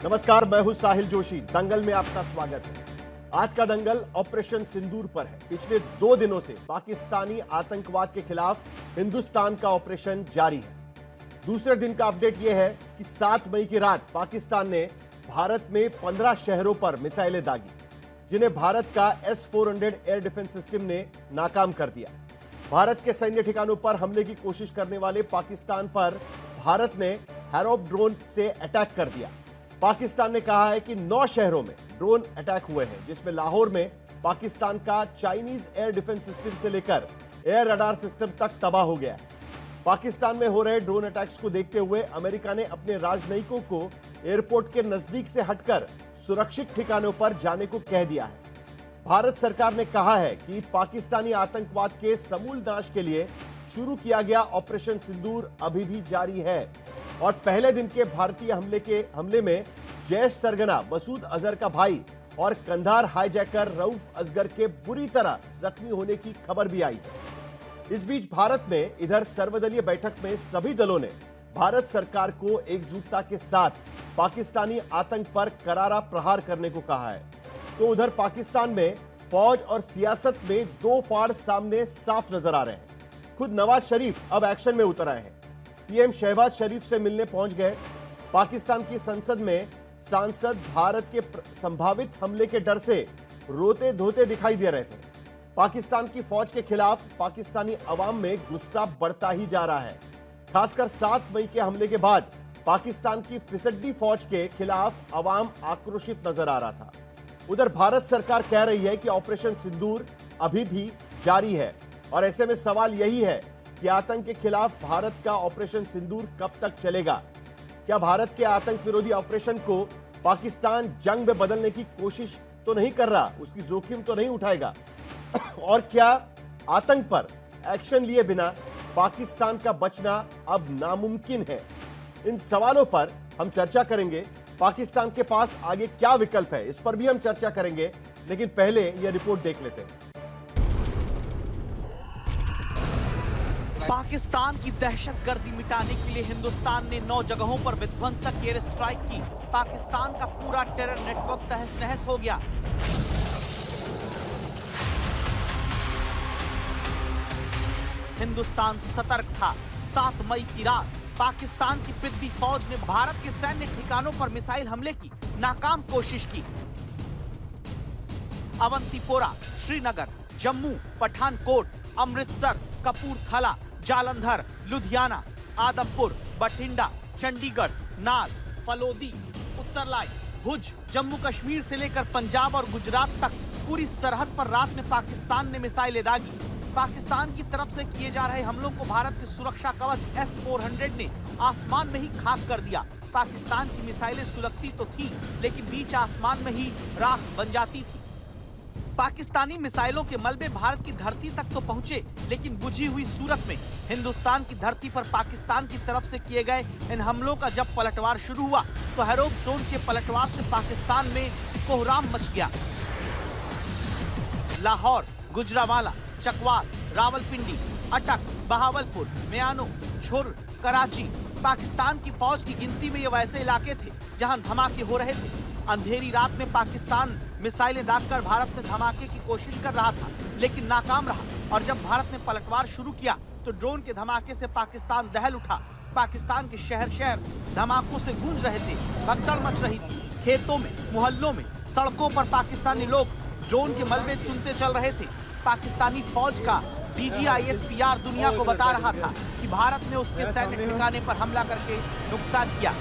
नमस्कार, मैं हूं साहिल जोशी। दंगल में आपका स्वागत है। आज का दंगल ऑपरेशन सिंदूर पर है। पिछले 2 दिनों से पाकिस्तानी आतंकवाद के खिलाफ हिंदुस्तान का ऑपरेशन जारी है। दूसरे दिन का अपडेट यह है कि 7 मई की रात पाकिस्तान ने भारत में 15 शहरों पर मिसाइलें दागी, जिन्हें भारत का S-400 एयर डिफेंस सिस्टम ने नाकाम कर दिया। भारत के सैन्य ठिकानों पर हमले की कोशिश करने वाले पाकिस्तान पर भारत ने हैरोप ड्रोन से अटैक कर दिया। पाकिस्तान ने कहा है कि 9 शहरों में ड्रोन अटैक हुए हैं, जिसमें लाहौर में पाकिस्तान का चाइनीज एयर डिफेंस सिस्टम से लेकर एयर रडार सिस्टम तक तबाह हो गया है। पाकिस्तान में हो रहे ड्रोन अटैक्स को देखते हुए अमेरिका ने अपने राजनयिकों को एयरपोर्ट के नजदीक से हटकर सुरक्षित ठिकानों पर जाने को कह दिया है। भारत सरकार ने कहा है कि पाकिस्तानी आतंकवाद के समूल नाश के लिए शुरू किया गया ऑपरेशन सिंदूर अभी भी जारी है और पहले दिन के भारतीय हमले में जैश सरगना मसूद अजहर का भाई और कंधार हाईजैकर रऊफ असगर के बुरी तरह जख्मी होने की खबर भी आई है। इस बीच भारत में इधर सर्वदलीय बैठक में सभी दलों ने भारत सरकार को एकजुटता के साथ पाकिस्तानी आतंक पर करारा प्रहार करने को कहा है। तो उधर पाकिस्तान में फौज और सियासत में 2 फाड़ सामने साफ नजर आ रहे हैं। खुद नवाज शरीफ अब एक्शन में उतर आए हैं। पीएम शहबाज शरीफ से मिलने पहुंच गए। पाकिस्तान की संसद में सांसद भारत के संभावित हमले के डर से रोते धोते दिखाई दे रहे थे। पाकिस्तान की फौज के खिलाफ पाकिस्तानी अवाम में गुस्सा बढ़ता ही जा रहा है। खासकर 7 मई के हमले के बाद पाकिस्तान की फिसड्डी फौज के खिलाफ अवाम आक्रोशित नजर आ रहा था। उधर भारत सरकार कह रही है कि ऑपरेशन सिंदूर अभी भी जारी है और ऐसे में सवाल यही है कि आतंक के खिलाफ भारत का ऑपरेशन सिंदूर कब तक चलेगा। क्या भारत के आतंक विरोधी ऑपरेशन को पाकिस्तान जंग में बदलने की कोशिश तो नहीं कर रहा, उसकी जोखिम तो नहीं उठाएगा और क्या आतंक पर एक्शन लिए बिना पाकिस्तान का बचना अब नामुमकिन है? इन सवालों पर हम चर्चा करेंगे। पाकिस्तान के पास आगे क्या विकल्प है, इस पर भी हम चर्चा करेंगे, लेकिन पहले यह रिपोर्ट देख लेते हैं। पाकिस्तान की दहशतगर्दी मिटाने के लिए हिंदुस्तान ने 9 जगहों पर विध्वंसक एयर स्ट्राइक की। पाकिस्तान का पूरा टेरर नेटवर्क तहस नहस हो गया। हिंदुस्तान सतर्क था। 7 मई की रात पाकिस्तान की पिद्दी फौज ने भारत के सैन्य ठिकानों पर मिसाइल हमले की नाकाम कोशिश की। अवंतीपोरा, श्रीनगर, जम्मू, पठानकोट, अमृतसर, कपूरथला, जालंधर, लुधियाना, आदमपुर, बठिंडा, चंडीगढ़, नाल, फलोदी, उत्तरलाई, भुज, जम्मू कश्मीर से लेकर पंजाब और गुजरात तक पूरी सरहद पर रात में पाकिस्तान ने मिसाइलें दागी। पाकिस्तान की तरफ से किए जा रहे हमलों को भारत के सुरक्षा कवच S-400 ने आसमान में ही खाक कर दिया। पाकिस्तान की मिसाइलें सुलगती तो थी, लेकिन बीच आसमान में ही राख बन जाती थी। पाकिस्तानी मिसाइलों के मलबे भारत की धरती तक तो पहुंचे, लेकिन बुझी हुई सूरत में हिंदुस्तान की धरती पर पाकिस्तान की तरफ से किए गए इन हमलों का जब पलटवार शुरू हुआ तो हैरोप ड्रोन के पलटवार से पाकिस्तान में कोहराम मच गया। लाहौर, गुजरावाला, चकवाल, रावलपिंडी, अटक, बहावलपुर, म्यानो, छुर, कराची, पाकिस्तान की फौज की गिनती में ये वैसे इलाके थे जहां धमाके हो रहे थे। अंधेरी रात में पाकिस्तान मिसाइलें दागकर भारत में धमाके की कोशिश कर रहा था, लेकिन नाकाम रहा और जब भारत ने पलटवार शुरू किया तो ड्रोन के धमाके से पाकिस्तान दहल उठा। पाकिस्तान के शहर शहर धमाकों से गूंज रहे थे, भगदड़ मच रही थी। खेतों में, मोहल्लों में, सड़कों पर पाकिस्तानी लोग ड्रोन के मलबे चुनते चल रहे थे। पाकिस्तानी फौज का DGISPR दुनिया को बता रहा था कि भारत ने उसके सैन्य ठिकाने पर हमला करके नुकसान किया।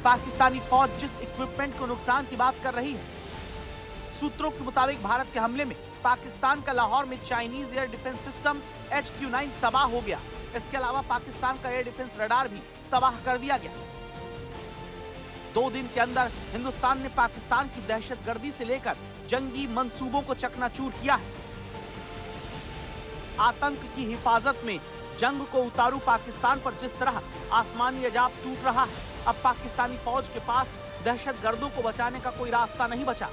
पाकिस्तानी फौज जिस इक्विपमेंट को नुकसान की बात कर रही है, सूत्रों के मुताबिक भारत के हमले में पाकिस्तान का लाहौर में Chinese air defence system HQ-9 तबाह हो गया। इसके अलावा पाकिस्तान का एयर डिफेंस रडार भी तबाह कर दिया गया। 2 दिन के अंदर हिंदुस्तान ने पाकिस्तान की दहशतगर्दी से लेकर जंगी मंसूबों को चकनाचूर किया है। आतंक की हिफाजत में जंग को उतारू पाकिस्तान पर जिस तरह आसमानी अजाब टूट रहा है, अब पाकिस्तानी फौज के पास दहशतगर्दों को बचाने का कोई रास्ता नहीं बचा।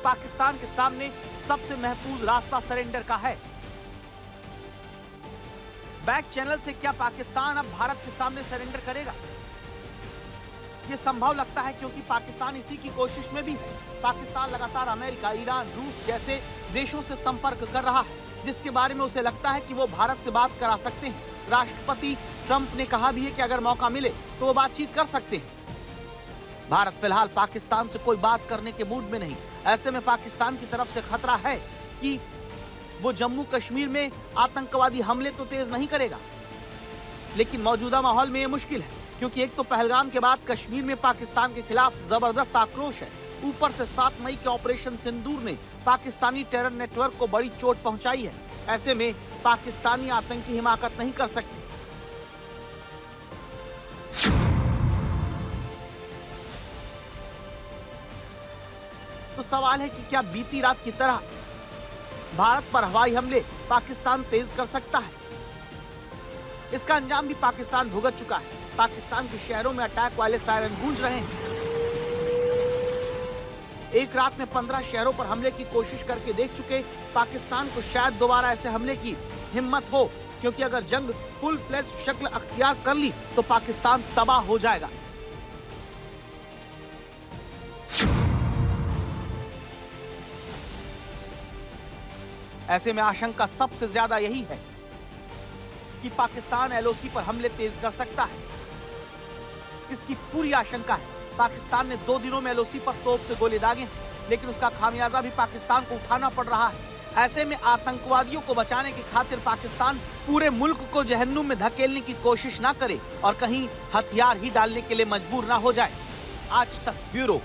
पाकिस्तान के सामने सबसे महफूज रास्ता सरेंडर का है। बैक चैनल से क्या पाकिस्तान अब भारत के सामने सरेंडर करेगा? ये संभव लगता है क्योंकि पाकिस्तान इसी की कोशिश में भी है। पाकिस्तान लगातार अमेरिका, ईरान, रूस जैसे देशों से संपर्क कर रहा है, जिसके बारे में उसे लगता है कि वो भारत से बात करा सकते हैं। राष्ट्रपति ट्रंप ने कहा भी है कि अगर मौका मिले तो वो बातचीत कर सकते हैं। भारत फिलहाल पाकिस्तान से कोई बात करने के मूड में नहीं। ऐसे में पाकिस्तान की तरफ से खतरा है कि वो जम्मू कश्मीर में आतंकवादी हमले तो तेज नहीं करेगा, लेकिन मौजूदा माहौल में ये मुश्किल है क्योंकि एक तो पहलगाम के बाद कश्मीर में पाकिस्तान के खिलाफ जबरदस्त आक्रोश है, ऊपर से 7 मई के ऑपरेशन सिंदूर ने पाकिस्तानी टेरर नेटवर्क को बड़ी चोट पहुंचाई है। ऐसे में पाकिस्तानी आतंकी हिमाकत नहीं कर सकते। तो सवाल है कि क्या बीती रात की तरह भारत पर हवाई हमले पाकिस्तान तेज कर सकता है? इसका अंजाम भी पाकिस्तान भुगत चुका है। पाकिस्तान के शहरों में अटैक वाले सायरन गूंज रहे हैं। एक रात में 15 शहरों पर हमले की कोशिश करके देख चुके पाकिस्तान को शायद दोबारा ऐसे हमले की हिम्मत हो, क्योंकि अगर जंग फुल फ्लेज शक्ल अख्तियार कर ली तो पाकिस्तान तबाह हो जाएगा। ऐसे में आशंका सबसे ज्यादा यही है कि पाकिस्तान एलओसी पर हमले तेज कर सकता है। इसकी पूरी आशंका है। पाकिस्तान ने 2 दिनों में एलओसी पर तोप से गोले दागे हैं, लेकिन उसका खामियाजा भी पाकिस्तान को उठाना पड़ रहा है। ऐसे में आतंकवादियों को बचाने की खातिर पाकिस्तान पूरे मुल्क को जहन्नुम में धकेलने की कोशिश ना करे और कहीं हथियार ही डालने के लिए मजबूर ना हो जाए। आज तक ब्यूरो।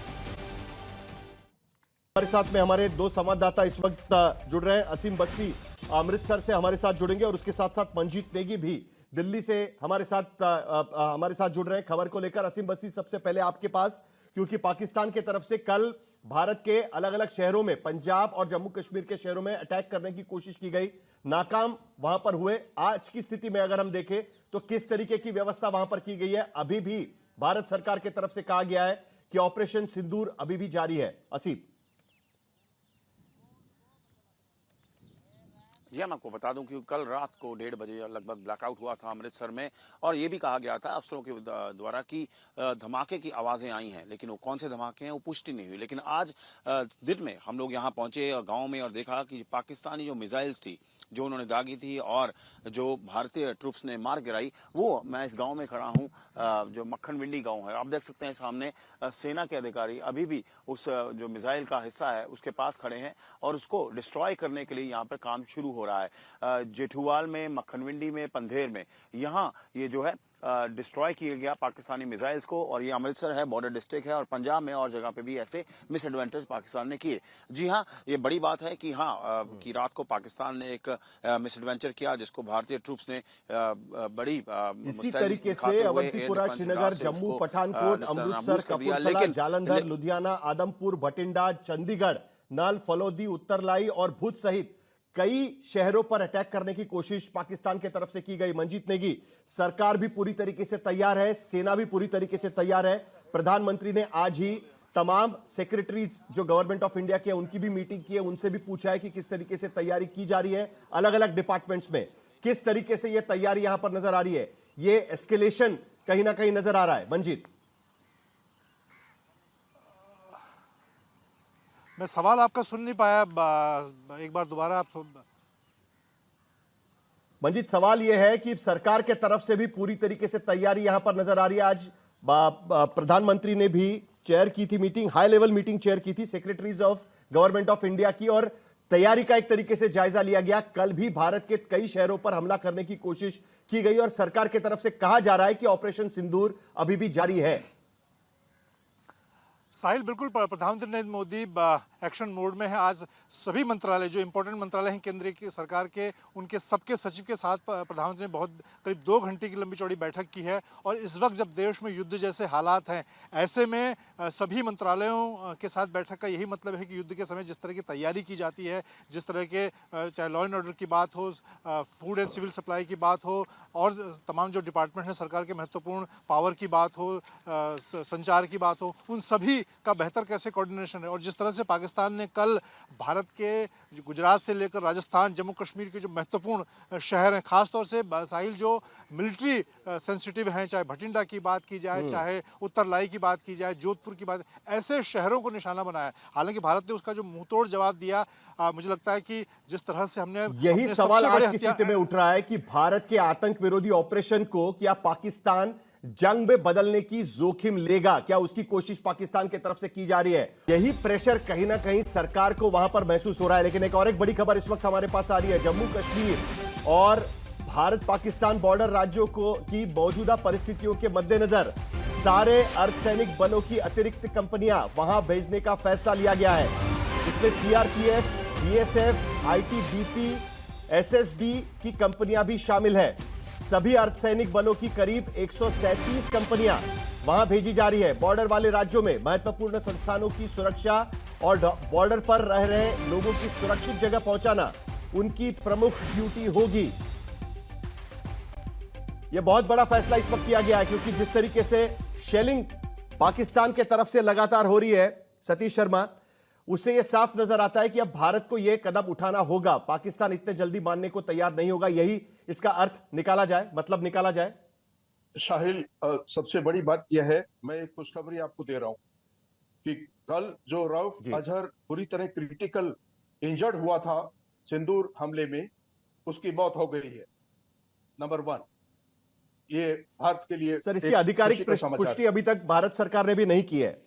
हमारे साथ में हमारे 2 संवाददाता इस वक्त जुड़ रहे हैं। असीम बस्सी अमृतसर से हमारे साथ जुड़ेंगे और उसके साथ साथ मंजीत नेगी भी दिल्ली से हमारे साथ जुड़ रहे हैं खबर को लेकर। असीम बस्सी, सबसे पहले आपके पास, क्योंकि पाकिस्तान की तरफ से कल भारत के अलग अलग शहरों में, पंजाब और जम्मू कश्मीर के शहरों में अटैक करने की कोशिश की गई, नाकाम वहां पर हुए। आज की स्थिति में अगर हम देखें तो किस तरीके की व्यवस्था वहां पर की गई है? अभी भी भारत सरकार की तरफ से कहा गया है कि ऑपरेशन सिंदूर अभी भी जारी है। असीम। जी हाँ, मैं आपको बता दूं कि कल रात को 1:30 बजे लगभग ब्लैकआउट हुआ था अमृतसर में, और ये भी कहा गया था अफसरों के द्वारा कि धमाके की आवाज़ें आई हैं, लेकिन वो कौन से धमाके हैं वो पुष्टि नहीं हुई। लेकिन आज दिन में हम लोग यहाँ पहुंचे गांव में और देखा कि पाकिस्तानी जो मिसाइल्स थी जो उन्होंने दागी थी और जो भारतीय ट्रूप्स ने मार गिराई, वो मैं इस गाँव में खड़ा हूँ जो मक्खनविंडी गाँव है। आप देख सकते हैं सामने सेना के अधिकारी अभी भी उस जो मिसाइल का हिस्सा है उसके पास खड़े हैं और उसको डिस्ट्रॉय करने के लिए यहाँ पर काम शुरू हो रहा है। जेठूवाल में, मक्खनविंडी में, पंधेर में, यहाँ ये जो है डिस्ट्रॉय किया गया पाकिस्तानी मिसाइल्स को। और ये अमृतसर है, बॉर्डर डिस्ट्रिक्ट है, और पंजाब में और जगह पे भी ऐसे मिस एडवेंचर्स पाकिस्तान ने किए। जी हाँ, ये बड़ी बात है कि कि रात को पाकिस्तान ने एक मिस एडवेंचर किया जिसको भारतीय ट्रूप्स ने बड़ी इसी तरीके से अवंतीपुरा, श्रीनगर, जम्मू, पठानकोट, अमृतसर, कपूरथला, जालंधर, लुधियाना, आदमपुर, भटिंडा, चंडीगढ़, नल, फलोदी, उत्तरलाई और भुज सहित कई शहरों पर अटैक करने की कोशिश पाकिस्तान की तरफ से की गई। मंजीत नेगी, सरकार भी पूरी तरीके से तैयार है, सेना भी पूरी तरीके से तैयार है। प्रधानमंत्री ने आज ही तमाम सेक्रेटरीज जो गवर्नमेंट ऑफ इंडिया के उनकी भी मीटिंग की है, उनसे भी पूछा है कि किस तरीके से तैयारी की जा रही है अलग अलग डिपार्टमेंट्स में, किस तरीके से यह तैयारी यहां पर नजर आ रही है। ये एस्केलेशन कहीं ना कहीं नजर आ रहा है। मंजीत, मैं सवाल आपका सुन नहीं पाया, एक बार दोबारा आप मंजीत, सवाल यह है कि सरकार के तरफ से भी पूरी तरीके से तैयारी यहां पर नजर आ रही है। आज प्रधानमंत्री ने भी चेयर की थी meeting, high level meeting chair की थी secretaries of government of India की, और तैयारी का एक तरीके से जायजा लिया गया। कल भी भारत के कई शहरों पर हमला करने की कोशिश की गई और सरकार की तरफ से कहा जा रहा है कि ऑपरेशन सिंदूर अभी भी जारी है। साहिल, बिल्कुल प्रधानमंत्री नरेंद्र मोदी एक्शन मोड में है। आज सभी मंत्रालय जो इंपॉर्टेंट मंत्रालय हैं केंद्र की सरकार के, उनके सबके सचिव के साथ प्रधानमंत्री ने बहुत करीब 2 घंटे की लंबी चौड़ी बैठक की है। और इस वक्त जब देश में युद्ध जैसे हालात हैं, ऐसे में सभी मंत्रालयों के साथ बैठक का यही मतलब है कि युद्ध के समय जिस तरह की तैयारी की जाती है, जिस तरह के चाहे लॉ एंड ऑर्डर की बात हो, फूड एंड सिविल सप्लाई की बात हो, और तमाम जो डिपार्टमेंट हैं सरकार के महत्वपूर्ण, पावर की बात हो, संचार की बात हो, उन सभी का बेहतर कैसे कोऑर्डिनेशन है। और जिस तरह से पाकिस्तान ने कल भारत के गुजरात से लेकर राजस्थान, जम्मू कश्मीर के जो महत्वपूर्ण शहर हैं, खासतौर से साहिल जो मिलिट्री सेंसिटिव हैं, चाहे भटिंडा की बात की जाए, चाहे उत्तरलाई की बात की जाए, जोधपुर की बात, ऐसे शहरों को निशाना बनाया। हालांकि भारत ने उसका जो मुंहतोड़ जवाब दिया, मुझे लगता है कि जिस तरह से हमने यही अपने सवाल सबसे बड़े आज की स्थिति में उठ रहा है कि भारत के आतंक विरोधी ऑपरेशन को क्या पाकिस्तान जंग में बदलने की जोखिम लेगा, क्या उसकी कोशिश पाकिस्तान की तरफ से की जा रही है। यही प्रेशर कहीं ना कहीं सरकार को वहां पर महसूस हो रहा है। लेकिन एक बड़ी खबर इस वक्त हमारे पास आ रही है। जम्मू कश्मीर और भारत पाकिस्तान बॉर्डर राज्यों को की मौजूदा परिस्थितियों के मद्देनजर सारे अर्धसैनिक बलों की अतिरिक्त कंपनियां वहां भेजने का फैसला लिया गया है। इसमें सीआरपीएफ, बीएसएफ, आईटीबीपी, एसएसबी की कंपनियां भी शामिल है। सभी अर्धसैनिक बलों की करीब 137 कंपनियां वहां भेजी जा रही है। बॉर्डर वाले राज्यों में महत्वपूर्ण संस्थानों की सुरक्षा और बॉर्डर पर रह रहे लोगों की सुरक्षित जगह पहुंचाना उनकी प्रमुख ड्यूटी होगी। यह बहुत बड़ा फैसला इस वक्त किया गया है, क्योंकि जिस तरीके से शेलिंग पाकिस्तान के तरफ से लगातार हो रही है सतीश शर्मा, उससे यह साफ नजर आता है कि अब भारत को यह कदम उठाना होगा। पाकिस्तान इतने जल्दी मानने को तैयार नहीं होगा। यही इसका अर्थ निकाला जाए, मतलब निकाला जाए। शाहिल, सबसे बड़ी बात यह है, मैं एक खुशखबरी आपको दे रहा हूं कि कल जो रऊफ अजहर पूरी तरह क्रिटिकल इंजर्ड हुआ था सिंदूर हमले में, उसकी मौत हो गई है। नंबर 1, ये भारत के लिए सर, इसकी आधिकारिक पुष्टि अभी तक भारत सरकार ने भी नहीं की है।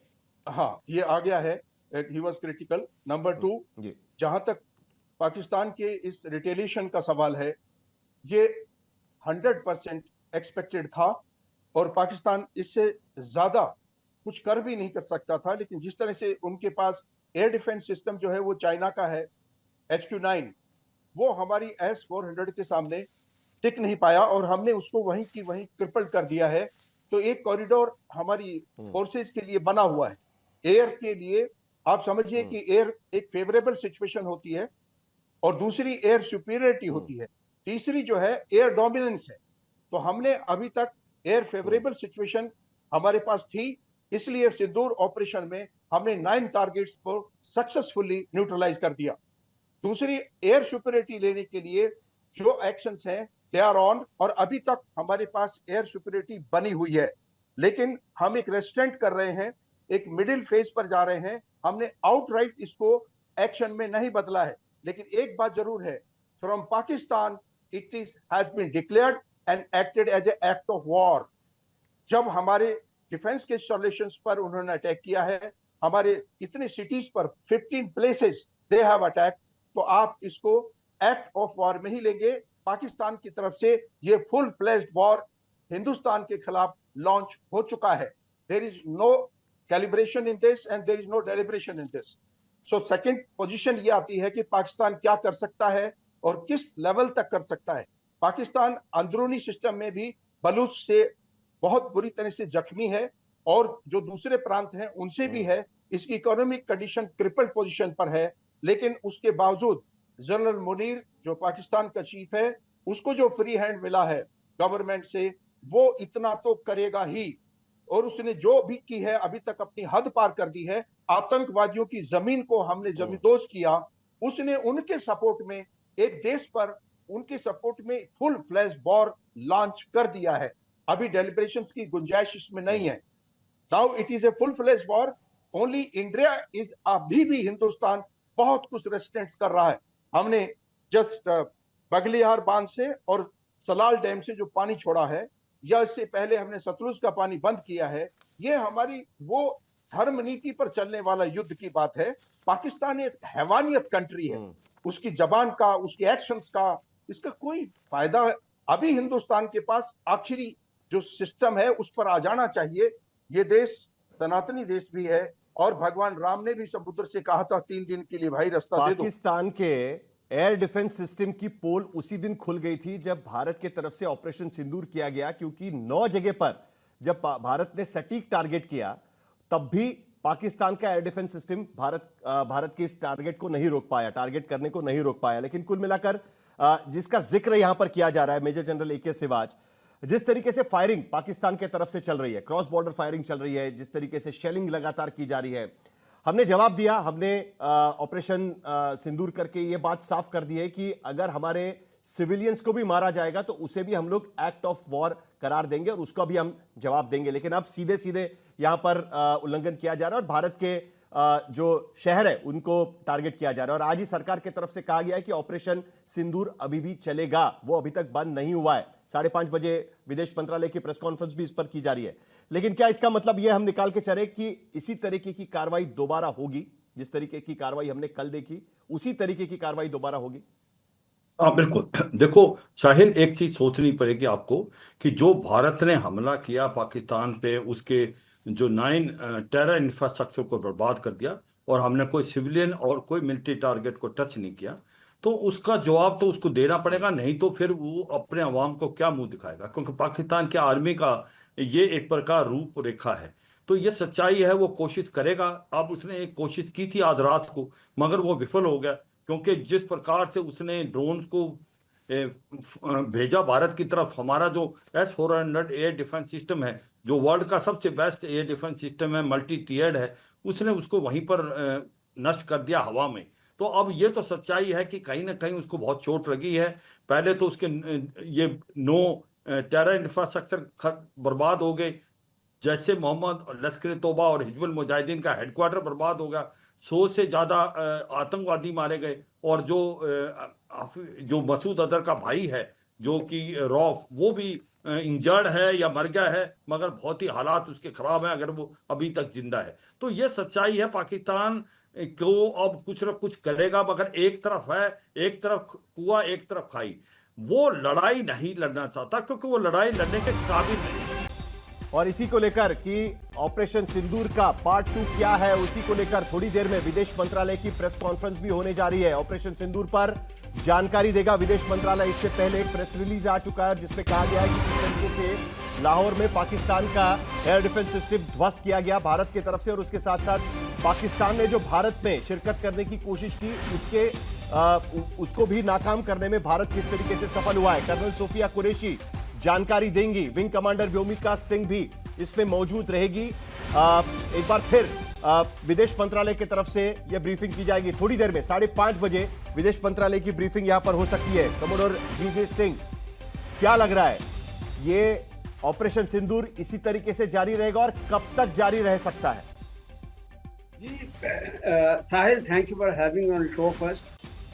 हाँ, ये आ गया है, ही वॉज क्रिटिकल। नंबर 2, जहां तक पाकिस्तान के इस रिटेलिएशन का सवाल है, ये 100% एक्सपेक्टेड था और पाकिस्तान इससे ज्यादा कुछ कर भी नहीं कर सकता था। लेकिन जिस तरह से उनके पास एयर डिफेंस सिस्टम जो है वो चाइना का है, HQ9, वो हमारी S-400 के सामने टिक नहीं पाया और हमने उसको वहीं की वहीं क्रिपल कर दिया है। तो एक कॉरिडोर हमारी फोर्सेस के लिए बना हुआ है। एयर के लिए आप समझिए कि एयर एक फेवरेबल सिचुएशन होती है और दूसरी एयर सुपीरियरिटी होती है, तीसरी जो है एयर डोमिनेंस है। तो हमने अभी तक एयर फेवरेबल सिचुएशन हमारे पास थी, इसलिए सिंदूर ऑपरेशन में हमने 9 टारगेट्स को सक्सेसफुली न्यूट्रलाइज कर दिया। दूसरी एयर सुपीरियरिटी लेने के लिए जो एक्शंस हैं दे आर ऑन, और अभी तक हमारे पास एयर सुपीरियरिटी बनी हुई है। लेकिन हम एक रेस्ट्रेंट कर रहे हैं, एक मिडिल फेज पर जा रहे हैं। हमने आउटराइट इसको एक्शन में नहीं बदला है। लेकिन एक बात जरूर है, from Pakistan it is has been declared and acted as a act of war. जब हमारे डिफेंस के इंस्टॉलेशंस पर उन्होंने अटैक किया है, हमारे इतने सिटीज पर 15 प्लेसेस दे हैव अटैक, तो आप इसको एक्ट ऑफ वॉर में ही लेंगे। पाकिस्तान की तरफ से ये फुल फ्लेज्ड वॉर हिंदुस्तान के खिलाफ लॉन्च हो चुका है। There is no calibration in this and there is no deliberation in this. So second position ये आती है कि पाकिस्तान क्या कर सकता है और किस लेवल तक कर सकता है। पाकिस्तान अंदरूनी सिस्टम में भी बलूच से बहुत बुरी तरह से जख्मी है और जो दूसरे प्रांत हैं उनसे भी है। इसकी इकोनॉमिक कंडीशन क्रिपल्ड पोजीशन पर है। लेकिन उसके बावजूद जनरल मुनीर जो पाकिस्तान का चीफ है, उसको जो फ्री हैंड मिला है गवर्नमेंट से, वो इतना तो करेगा ही। और उसने जो भी की है अभी तक अपनी हद पार कर दी है। आतंकवादियों की जमीन को हमने जमींदोज किया। उसने उनके सपोर्ट में एक देश पर उनके सपोर्ट में फुल फ्लैश वॉर लॉन्च कर दिया है। अभी डेलिब्रेशंस की गुंजाइश इसमें नहीं है। Now it is a full flash war. Only India is, अभी भी हिंदुस्तान बहुत कुछ रेस्ट्रेंट्स कर रहा है। हमने जस्ट बगलियार बांध से और सलाल डैम से जो पानी छोड़ा है, या इससे पहले हमने सतलुज का पानी बंद किया है। ये हमारी वो धर्म नीति पर चलने वाला युद्ध की बात है। पाकिस्तान एक हैवानियत कंट्री है, उसकी जबान का, उसके एक्शंस का, इसका कोई फायदा अभी हिंदुस्तान के पास आखिरी जो सिस्टम है उस पर आ जाना चाहिए। ये देश सनातनी देश भी है और भगवान राम ने भी समुद्र से कहा था 3 दिन के लिए भाई रास्ता दे दो। पाकिस्तान के एयर डिफेंस सिस्टम की पोल उसी दिन खुल गई थी जब भारत की तरफ से ऑपरेशन सिंदूर किया गया, क्योंकि 9 जगह पर जब भारत ने सटीक टारगेट किया तब भी पाकिस्तान का एयर डिफेंस सिस्टम भारत के इस टारगेट को नहीं रोक पाया, टारगेट करने को नहीं रोक पाया। लेकिन कुल मिलाकर जिसका जिक्र यहां पर किया जा रहा है, मेजर जनरल AK सिवाच, जिस तरीके से फायरिंग पाकिस्तान के तरफ से चल रही है, क्रॉस बॉर्डर फायरिंग चल रही है, जिस तरीके से शेलिंग लगातार की जा रही है, हमने जवाब दिया, हमने ऑपरेशन सिंदूर करके ये बात साफ कर दी है कि अगर हमारे सिविलियंस को भी मारा जाएगा तो उसे भी हम लोग एक्ट ऑफ वॉर करार देंगे और उसका भी हम जवाब देंगे। लेकिन अब सीधे सीधे यहां पर उल्लंघन किया जा रहा है और भारत के जो शहर है उनको टारगेट किया जा रहा है। और आज ही सरकार की तरफ से कहा गया है कि ऑपरेशन सिंदूर अभी भी चलेगा, वो अभी तक बंद नहीं हुआ है। 5:30 बजे विदेश मंत्रालय की प्रेस कॉन्फ्रेंस भी इस पर की जा रही है। लेकिन क्या इसका मतलब यह हम निकाल के चले कि इसी तरीके की कार्रवाई दोबारा होगी, जिस तरीके की कार्रवाई हमने कल देखी उसी तरीके की कार्रवाई दोबारा होगी? हाँ बिल्कुल। देखो साहिल, एक चीज सोचनी पड़ेगी आपको कि जो भारत ने हमला किया पाकिस्तान पे, उसके जो 9 टेरर इंफ्रास्ट्रक्चर को बर्बाद कर दिया और हमने कोई सिविलियन और कोई मिलिट्री टारगेट को टच नहीं किया, तो उसका जवाब तो उसको देना पड़ेगा, नहीं तो फिर वो अपने अवाम को क्या मुंह दिखाएगा। क्योंकि पाकिस्तान के आर्मी का ये एक प्रकार रूपरेखा है, तो ये सच्चाई है, वो कोशिश करेगा। अब उसने एक कोशिश की थी आज रात को, मगर वो विफल हो गया, क्योंकि जिस प्रकार से उसने ड्रोन्स को भेजा भारत की तरफ, हमारा जो S-400 एयर डिफेंस सिस्टम है, जो वर्ल्ड का सबसे बेस्ट एयर डिफेंस सिस्टम है, मल्टी टियर्ड है, उसने उसको वहीं पर नष्ट कर दिया हवा में। तो अब ये तो सच्चाई है कि कहीं ना कहीं उसको बहुत चोट लगी है। पहले तो उसके ये 9 टेरर इंफ्रास्ट्रक्चर बर्बाद हो गए, जैसे मोहम्मद, लश्कर तौबा और हिजबुल मुजाहिदीन का हेडक्वार्टर बर्बाद हो गया, 100 से ज्यादा आतंकवादी मारे गए, और जो मसूद अजहर का भाई है जो कि रौफ, वो भी इंजर्ड है या मर गया है, मगर बहुत ही हालात उसके खराब हैं अगर वो अभी तक जिंदा है। तो ये सच्चाई है, पाकिस्तान को अब कुछ न कुछ करेगा, मगर एक तरफ है, एक तरफ कुआं एक तरफ खाई। वो लड़ाई नहीं लड़ना चाहता क्योंकि वो लड़ाई लड़ने के काबिल नहीं है। और इसी को लेकर कि ऑपरेशन सिंदूर का पार्ट 2 क्या है, उसी को लेकर थोड़ी देर में विदेश मंत्रालय की प्रेस कॉन्फ्रेंस भी होने जा रही है। ऑपरेशन सिंदूर पर जानकारी देगा विदेश मंत्रालय। इससे पहले एक प्रेस रिलीज आ चुका है जिसमें कहा गया है कि किस तरीके से लाहौर में पाकिस्तान का एयर डिफेंस सिस्टम ध्वस्त किया गया भारत की तरफ से, और उसके साथ साथ पाकिस्तान ने जो भारत में शिरकत करने की कोशिश की उसको भी नाकाम करने में भारत किस तरीके से सफल हुआ है। कर्नल सोफिया कुरैशी जानकारी देंगी, विंग कमांडर व्योमिका सिंह भी इसमें मौजूद रहेगी। एक बार फिर विदेश मंत्रालय की तरफ से यह ब्रीफिंग की जाएगी थोड़ी देर में। 5:30 बजे विदेश मंत्रालय की ब्रीफिंग यहां पर हो सकती है। कमोडोर जीजे सिंह, क्या लग रहा है, ये ऑपरेशन सिंदूर इसी तरीके से जारी रहेगा और कब तक जारी रह सकता है? जी Sahil, thank you for having on show first.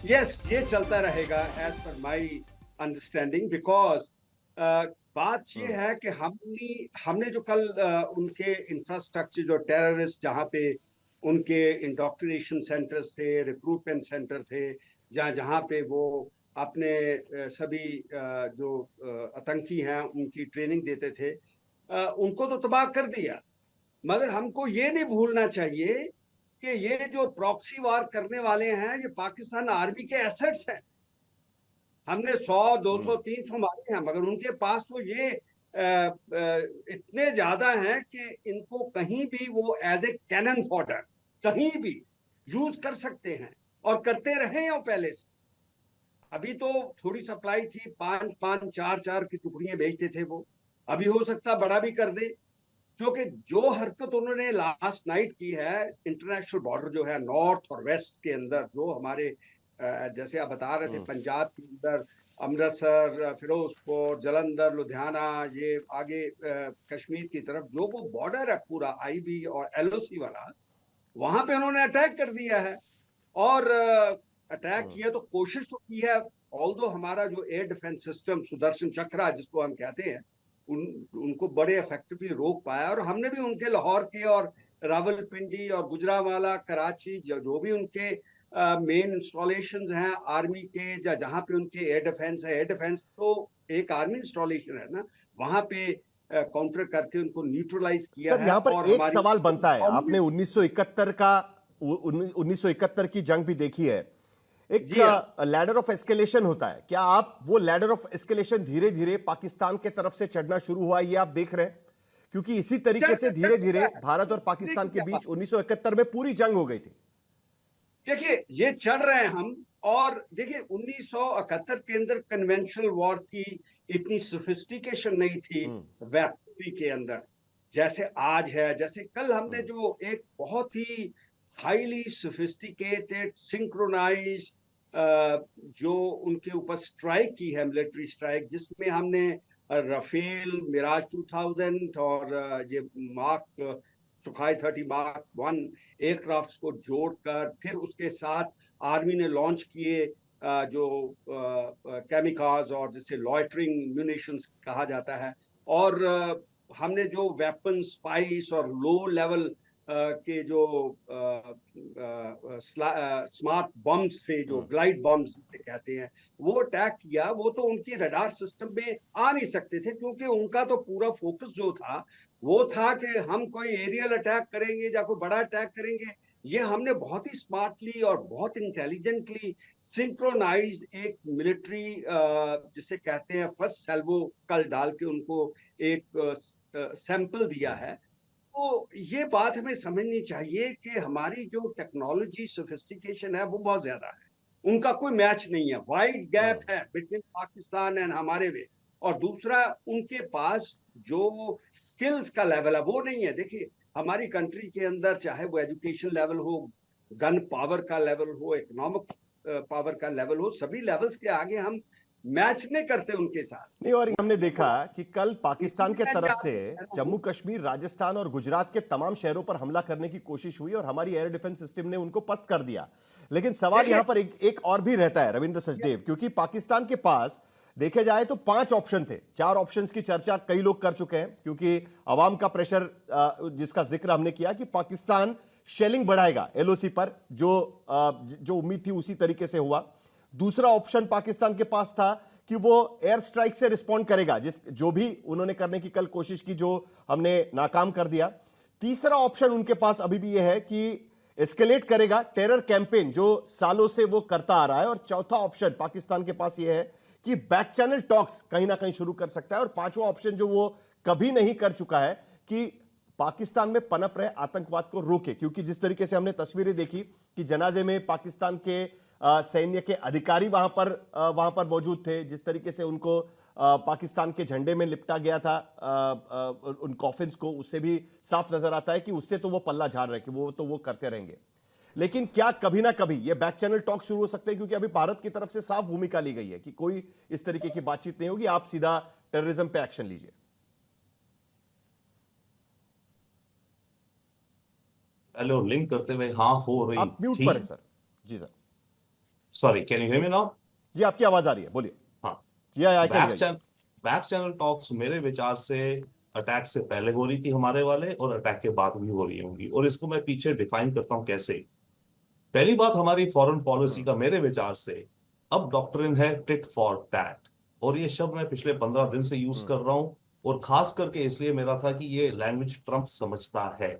Yes, ये चलता रहेगा as per my understanding, because बात ये है कि हमने जो कल उनके इंफ्रास्ट्रक्चर, जो टेररिस्ट जहाँ पे उनके इंडोक्ट्रिनेशन सेंटर्स थे, रिक्रूटमेंट सेंटर थे, जहाँ पे वो अपने सभी जो आतंकी हैं उनकी ट्रेनिंग देते थे, उनको तो तबाह कर दिया। मगर हमको ये नहीं भूलना चाहिए कि ये जो प्रॉक्सी वार करने वाले हैं ये पाकिस्तान आर्मी के एसेट्स हैं। हमने 100, 200, 300 मारे हैं, मगर उनके पास तो ये इतने ज्यादा हैं कि इनको कहीं भी वो एज ए कैनन फॉडर कहीं भी यूज कर सकते हैं, और करते रहे हैं पहले से। अभी तो थोड़ी सप्लाई थी, 5-5, 4-4 की टुकड़ियां भेजते थे वो, अभी हो सकता बड़ा भी कर दे, क्योंकि जो हरकत उन्होंने लास्ट नाइट की है, इंटरनेशनल बॉर्डर जो है नॉर्थ और वेस्ट के अंदर, जो हमारे जैसे आप बता रहे थे पंजाब के अंदर अमृतसर, फिरोजपुर, जलंधर, लुधियाना, ये आगे कश्मीर की तरफ जो वो बॉर्डर है पूरा IB और LOC वाला, वहां पे उन्होंने अटैक कर दिया है। और अटैक किया तो कोशिश तो की है, ऑल्दो हमारा जो एयर डिफेंस सिस्टम सुदर्शन चक्रा जिसको हम कहते हैं, उनको बड़े इफेक्टिवली रोक पाया। और हमने भी उनके लाहौर के और रावलपिंडी और गुजरावाला, कराची, जो भी उनके मेन इंस्टॉलेशंस हैं आर्मी के, जहाँ पे उनके एयर डिफेंस है, एयर डिफेंस तो एक आर्मी इंस्टॉलेशन है ना, वहां पे काउंटर करके उनको न्यूट्रलाइज किया है। यहाँ पर एक सवाल बनता है, आपने 1971 की जंग भी देखी है, एक लैडर ऑफ एस्केलेशन होता है। क्या आप वो लैडर ऑफ एस्केलेशन धीरे धीरे पाकिस्तान के तरफ से चढ़ना शुरू हुआ, ये आप देख रहे हैं? क्योंकि इसी तरीके से धीरे धीरे भारत और पाकिस्तान के बीच 1971 में पूरी जंग हो गई थी। देखिए, ये चढ़ रहे हैं हम, और देखिए 1971 के अंदर कन्वेंशनल वॉर थी, इतनी सोफिस्टिकेशन नहीं थी वेपनरी के अंदर जैसे आज है। जैसे कल हमने जो एक बहुत ही हाईली सोफिस्टिकेटेड सिंक्रोनाइज जो उनके ऊपर स्ट्राइक की है, मिलिट्री स्ट्राइक, जिसमें हमने राफेल, मिराज 2000 और ये मार्क सुखाई 30 मार्क 1 एयरक्राफ्ट्स को जोड़कर फिर उसके साथ आर्मी ने लॉन्च किए जो केमिकाज और जिसे लॉयटरिंग म्यूनिशंस कहा जाता है, और हमने जो वेपन स्पाइस और लो लेवल के जो स्मार्ट बम्स से, जो ग्लाइड बम्स कहते हैं, वो अटैक किया। वो तो उनके रडार सिस्टम में आ नहीं सकते थे, क्योंकि उनका तो पूरा फोकस जो था वो था कि हम कोई एरियल अटैक करेंगे या कोई बड़ा अटैक करेंगे। ये हमने बहुत ही स्मार्टली और बहुत इंटेलिजेंटली सिंक्रोनाइज्ड एक मिलिट्री जिसे कहते हैं फर्स्ट सैल्वो कल डाल के उनको एक सैंपल दिया है। तो ये बात हमें समझनी चाहिए कि हमारी जो टेक्नोलॉजी सोफिस्टिकेशन है वो बहुत ज्यादा है, उनका कोई मैच नहीं है। वाइड गैप है बिटवीन पाकिस्तान एंड हमारे में। और दूसरा, उनके पास जो स्किल्स का लेवल है वो नहीं है। देखिए हमारी कंट्री के अंदर चाहे वो एजुकेशन लेवल हो, गन पावर का लेवल हो, इकोनॉमिक पावर का लेवल हो, सभी लेवल्स के आगे हम मैच नहीं करते उनके साथ। नहीं, और हमने देखा कि कल पाकिस्तान के तरफ से जम्मू कश्मीर, राजस्थान और गुजरात के तमाम शहरों पर हमला करने की कोशिश हुई और हमारी एयर डिफेंस सिस्टम ने उनको पस्त कर दिया। लेकिन सवाल यहां पर एक और भी रहता है रविंद्र सचदेव, क्योंकि पाकिस्तान के पास देखे जाए तो 5 ऑप्शन थे। 4 ऑप्शंस की चर्चा कई लोग कर चुके हैं, क्योंकि अवाम का प्रेशर जिसका जिक्र हमने किया कि पाकिस्तान शेलिंग बढ़ाएगा एलओसी पर, जो उम्मीद थी उसी तरीके से हुआ। दूसरा ऑप्शन पाकिस्तान के पास था कि वो एयर स्ट्राइक से रिस्पॉन्ड करेगा, जो भी उन्होंने करने की कल कोशिश की, जो हमने नाकाम कर दिया। तीसरा ऑप्शन उनके पास अभी भी यह है कि एस्केलेट करेगा टेरर कैंपेन, जो सालों से वो करता आ रहा है। और चौथा ऑप्शन पाकिस्तान के पास यह है कि बैक चैनल टॉक्स कहीं ना कहीं शुरू कर सकता है। और पांचवा ऑप्शन जो वो कभी नहीं कर चुका है कि पाकिस्तान में पनप रहे आतंकवाद को रोके, क्योंकि जिस तरीके से हमने तस्वीरें देखी कि जनाजे में पाकिस्तान के सैन्य के अधिकारी वहां पर मौजूद थे, जिस तरीके से उनको पाकिस्तान के झंडे में लिपटा गया था उन कॉफिन्स को, उससे भी साफ नजर आता है कि उससे तो वो पल्ला झाड़ रहे कि वो करते रहेंगे। लेकिन क्या कभी ना कभी ये बैक चैनल टॉक शुरू हो सकते हैं, क्योंकि अभी भारत की तरफ से साफ भूमिका ली गई है कि कोई इस तरीके की बातचीत नहीं होगी, आप सीधा टेररिज्म पे एक्शन लीजिए। हेलो, लिंक करते हुए हाँ हो रही आप म्यूट पर हैं सर। जी sir, sorry, can you hear me now? जी आपकी आवाज आ रही है, बोलिए। हाँ, बैक चैनल टॉक्स मेरे विचार से अटैक से पहले हो रही थी हमारे वाले, और अटैक के बाद भी हो रही होंगी। और इसको मैं पीछे डिफाइन करता हूं कैसे। पहली बात, हमारी फॉरेन पॉलिसी का मेरे विचार से अब डॉक्ट्रिन है टिट फॉर टैट, और ये शब्द मैं पिछले 15 दिन से यूज कर रहा हूं, और खास करके इसलिए मेरा था कि ये लैंग्वेज ट्रंप समझता है।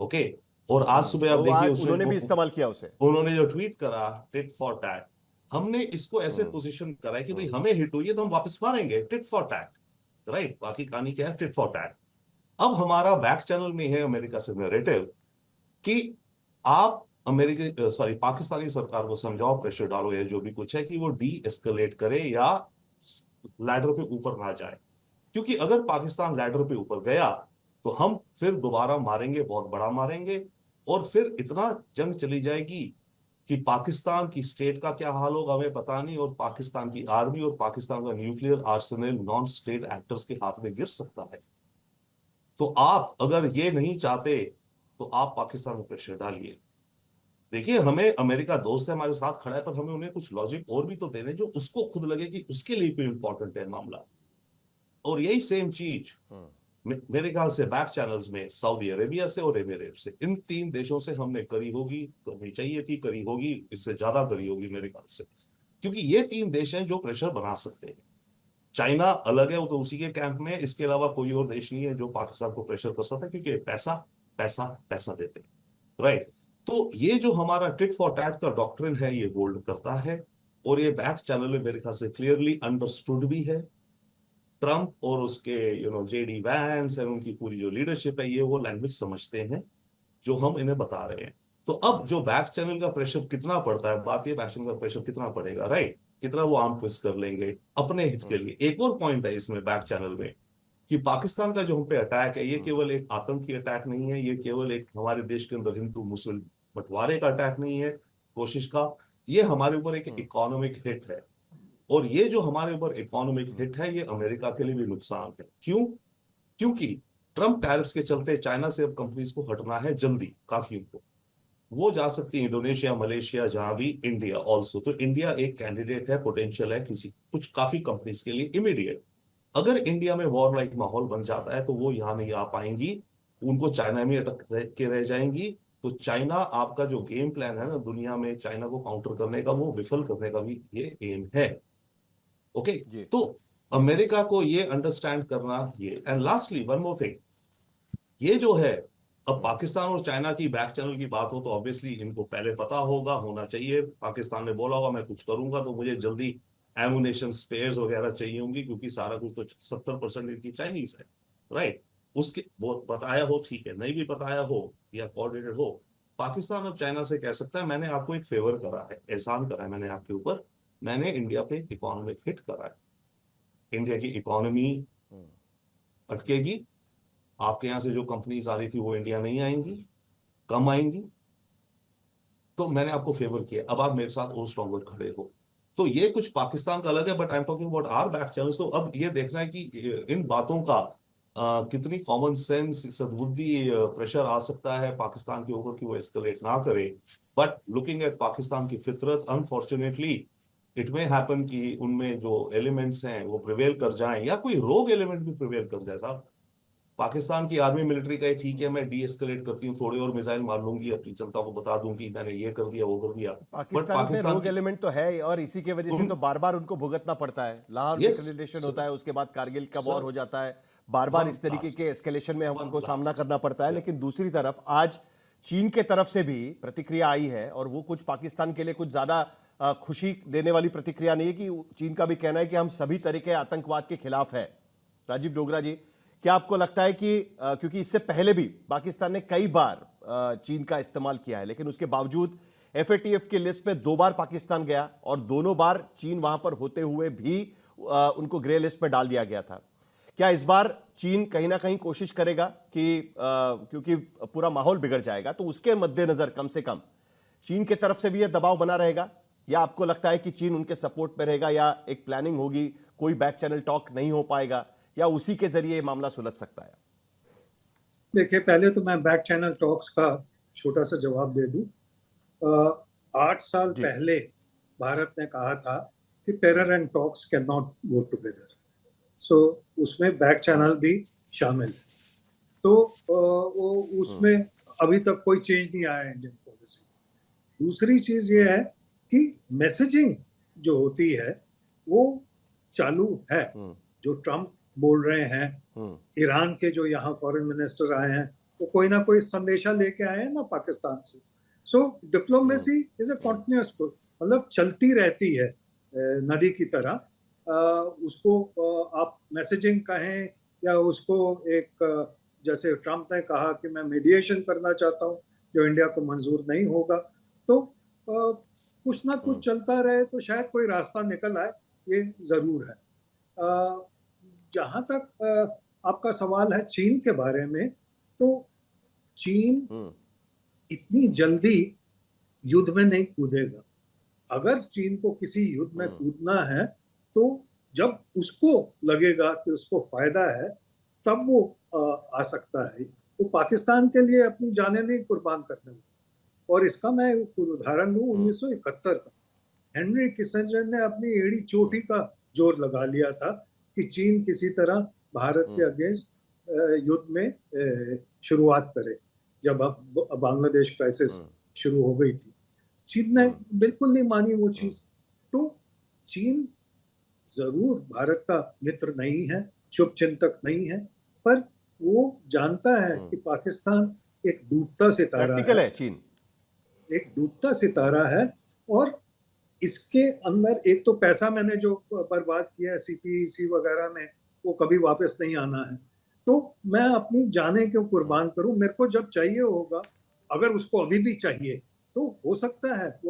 ओके, और आज सुबह आप देखिए उन्होंने भी इस्तेमाल किया उसे, उन्होंने जो ट्वीट करा टिट फॉर टैट, हमने इसको ऐसे पोजीशन करा है कि भाई हमें हिट हुई है तो हम वापस मारेंगे, टिट फॉर टैट, राइट। बाकी कहानी क्या है, टिट फॉर टैट। अब हमारा बैक चैनल में है अमेरिका से नैरेटिव कि आप पाकिस्तानी सरकार को समझाओ, प्रेशर डालो, या जो भी कुछ है कि वो डी एस्केलेट करे या लैडर पे ऊपर ना जाए। क्योंकि अगर पाकिस्तान लैडर पे ऊपर गया तो हम फिर दोबारा मारेंगे, बहुत बड़ा मारेंगे, और फिर इतना जंग चली जाएगी कि पाकिस्तान की स्टेट का क्या हाल होगा हमें पता नहीं, और पाकिस्तान की आर्मी और पाकिस्तान का nuclear Arsenal non state actors के हाथ में गिर सकता है। तो आप अगर ये नहीं चाहते तो आप पाकिस्तान में प्रेशर डालिए। देखिए, हमें अमेरिका दोस्त है, हमारे साथ खड़ा है, पर हमें उन्हें कुछ लॉजिक और भी तो देने जो उसको खुद लगे कि उसके लिए कोई इंपॉर्टेंट है मामला। और यही सेम चीज मेरे ख्याल से बैक चैनल्स में सऊदी अरेबिया से और एमिरेट से, इन 3 देशों से हमने करी होगी, करनी चाहिए थी, करी होगी, इससे ज्यादा करी होगी मेरे ख्याल से, क्योंकि ये 3 देश हैं जो प्रेशर बना सकते हैं। चाइना अलग है, वो तो उसी के कैंप में, इसके अलावा कोई और देश नहीं है जो पाकिस्तान को प्रेशर कर सकता है, क्योंकि पैसा पैसा पैसा देते हैं, राइट। तो ये जो हमारा टिट फॉर टैट का डॉक्ट्रिन है ये होल्ड करता है, और ये बैक चैनल में मेरे ख्याल से क्लियरली अंडरस्टूड भी है। ट्रंप और उसके जेडी वैंस और उनकी पूरी जो लीडरशिप है, ये वो लैंग्वेज समझते हैं जो हम इन्हें बता रहे हैं। तो अब जो बैक चैनल का प्रेशर कितना पड़ता है, बात ये बैक चैनल का प्रेशर कितना पड़ेगा, राइट, कितना वो आर्म ट्विस्ट कर लेंगे अपने हित के लिए। एक और पॉइंट है इसमें बैक चैनल में कि पाकिस्तान का जो हम पे अटैक है, ये केवल एक आतंकी अटैक नहीं है, ये केवल एक हमारे देश के अंदर हिंदू मुस्लिम बंटवारे का अटैक नहीं है, कोशिश का, ये हमारे ऊपर एक इकोनॉमिक हिट है। और ये जो हमारे ऊपर इकोनॉमिक हिट है, ये अमेरिका के लिए भी नुकसान है। क्यों? क्योंकि ट्रम्प टैरिफ्स के चलते चाइना से अब कंपनीज को हटना है जल्दी, काफी उनको, वो जा सकती है इंडोनेशिया, मलेशिया, जहां भी, इंडिया ऑल्सो। तो इंडिया एक कैंडिडेट है, पोटेंशियल है किसी कुछ काफी कंपनीज के लिए इमीडिएट। अगर इंडिया में वॉर लाइक माहौल बन जाता है तो वो यहाँ नहीं आ पाएंगी, उनको चाइना में अटक के रह जाएंगी। तो चाइना, आपका जो गेम प्लान है ना दुनिया में चाइना को काउंटर करने का, वो विफल करने का भी ये एम है। ओके, तो अमेरिका को ये अंडरस्टैंड करना ये। And lastly one more thing, ये जो है, अब पाकिस्तान और चाइना की बैक चैनल की बात हो तो ऑब्वियसली इनको पहले पता होगा, होना चाहिए। पाकिस्तान ने बोला होगा मैं कुछ करूंगा तो मुझे जल्दी एमुनेशन स्पेयर्स वगैरह चाहिए होंगी, क्योंकि सारा कुछ तो 70% इनकी चाइनीज है, राइट। उसके बहुत बताया हो, ठीक है, नहीं भी बताया हो या कोऑर्डिनेटेड हो, पाकिस्तान अब चाइना से कह सकता है मैंने आपको एक फेवर करा है, एहसान करा है मैंने आपके ऊपर, मैंने इंडिया पे इकोनॉमिक हिट करा है, इंडिया की इकोनॉमी अटकेगी, आपके यहां से जो कंपनीज आ रही थी वो इंडिया नहीं आएंगी, कम आएंगी, तो मैंने आपको फेवर किया, अब आप मेरे साथ और स्ट्रॉन्गर खड़े हो। तो ये कुछ पाकिस्तान का अलग है, but I am talking about our back channels. तो अब ये देखना है कि इन बातों का कितनी कॉमन सेंस, सद्बुद्धि, प्रेशर आ सकता है पाकिस्तान के ऊपर कि वो एस्केलेट ना करे। बट लुकिंग एट पाकिस्तान की फितरत, अनफॉर्चुनेटली इट मे हैपन कि उनमें जो एलिमेंट्स हैं वो प्रिवेल कर जाएं, या कोई रोग एलिमेंट भी प्रिवेल कर जाए। साहब, पाकिस्तान की आर्मी मिलिट्री का ठीक है, मैं डी एस्केलेट करती हूँ, थोड़े और मिसाइल मार लूंगी, अपनी जनता को बता दूंगी मैंने ये कर दिया वो कर दिया। बट पाकिस्तान रोग एलिमेंट तो है, और इसी के वजह से तो बार बार उनको भुगतना पड़ता है। लाहौर डिक्लेरेशन होता है, उसके बाद कारगिल का वॉर हो जाता है, बार बार इस तरीके के एस्केलेशन में हमको सामना करना पड़ता है। लेकिन दूसरी तरफ आज चीन के तरफ से भी प्रतिक्रिया आई है, और वो कुछ पाकिस्तान के लिए कुछ ज्यादा खुशी देने वाली प्रतिक्रिया नहीं है। कि चीन का भी कहना है कि हम सभी तरह के आतंकवाद के खिलाफ है। राजीव डोगरा जी, क्या आपको लगता है कि क्योंकि इससे पहले भी पाकिस्तान ने कई बार चीन का इस्तेमाल किया है, लेकिन उसके बावजूद एफएटीएफ की लिस्ट में 2 बार पाकिस्तान गया, और दोनों बार चीन वहां पर होते हुए भी उनको ग्रे लिस्ट में डाल दिया गया था। क्या इस बार चीन कहीं ना कहीं कोशिश करेगा कि क्योंकि पूरा माहौल बिगड़ जाएगा, तो उसके मद्देनजर कम से कम चीन की तरफ से भी यह दबाव बना रहेगा, या आपको लगता है कि चीन उनके सपोर्ट में रहेगा, या एक प्लानिंग होगी, कोई बैक चैनल टॉक नहीं हो पाएगा, या उसी के जरिए मामला सुलझ सकता है? देखिए, पहले तो मैं बैक चैनल टॉक्स का छोटा सा जवाब दे दूं। 8 साल पहले भारत ने कहा था कि terror and talks can not go together, so उसमें बैक चैनल भी शामिल है। तो वो उसमें अभी तक कोई चेंज नहीं आया है इंडियन पॉलिसी। दूसरी चीज ये है कि मैसेजिंग जो होती है वो चालू है। जो ट्रम्प बोल रहे हैं, ईरान के जो यहाँ फॉरेन मिनिस्टर आए हैं, वो कोई ना कोई संदेशा लेके आए हैं ना पाकिस्तान से। सो डिप्लोमेसी इज ए कॉन्टिन्यूअस, मतलब चलती रहती है नदी की तरह। उसको आप मैसेजिंग कहें या उसको एक, जैसे ट्रम्प ने कहा कि मैं मीडिएशन करना चाहता हूँ जो इंडिया को मंजूर नहीं होगा, तो कुछ ना कुछ चलता रहे तो शायद कोई रास्ता निकल आए, ये जरूर है। जहां तक आपका सवाल है चीन के बारे में, तो चीन इतनी जल्दी युद्ध में नहीं कूदेगा। अगर चीन को किसी युद्ध में कूदना है तो जब उसको लगेगा कि उसको फायदा है तब वो आ सकता है। वो पाकिस्तान के लिए अपनी जानें नहीं कुर्बान करने वाला। और इसका मैं उदाहरण दूं 1971 का। हेनरी किसिंजर ने अपनी एड़ी चोटी का जोर लगा लिया था कि चीन किसी तरह भारत के अगेंस्ट युद्ध में शुरुआत करे, जब बांग्लादेश क्राइसिस शुरू हो गई थी। चीन ने बिल्कुल नहीं मानी वो चीज। तो चीन जरूर भारत का मित्र नहीं है, शुभचिंतक नहीं है, पर वो जानता है कि पाकिस्तान एक डूबता सितारा है, चीन एक डूबता सितारा है। और इसके अंदर एक तो पैसा मैंने जो बर्बाद किया है सीपीईसी वगैरह में, वो कभी वापस नहीं आना है। तो मैं अपनी जाने क्यों कुर्बान करूं? मेरे को जब चाहिए होगा अगर उसको अभी भी चाहिए तो हो सकता है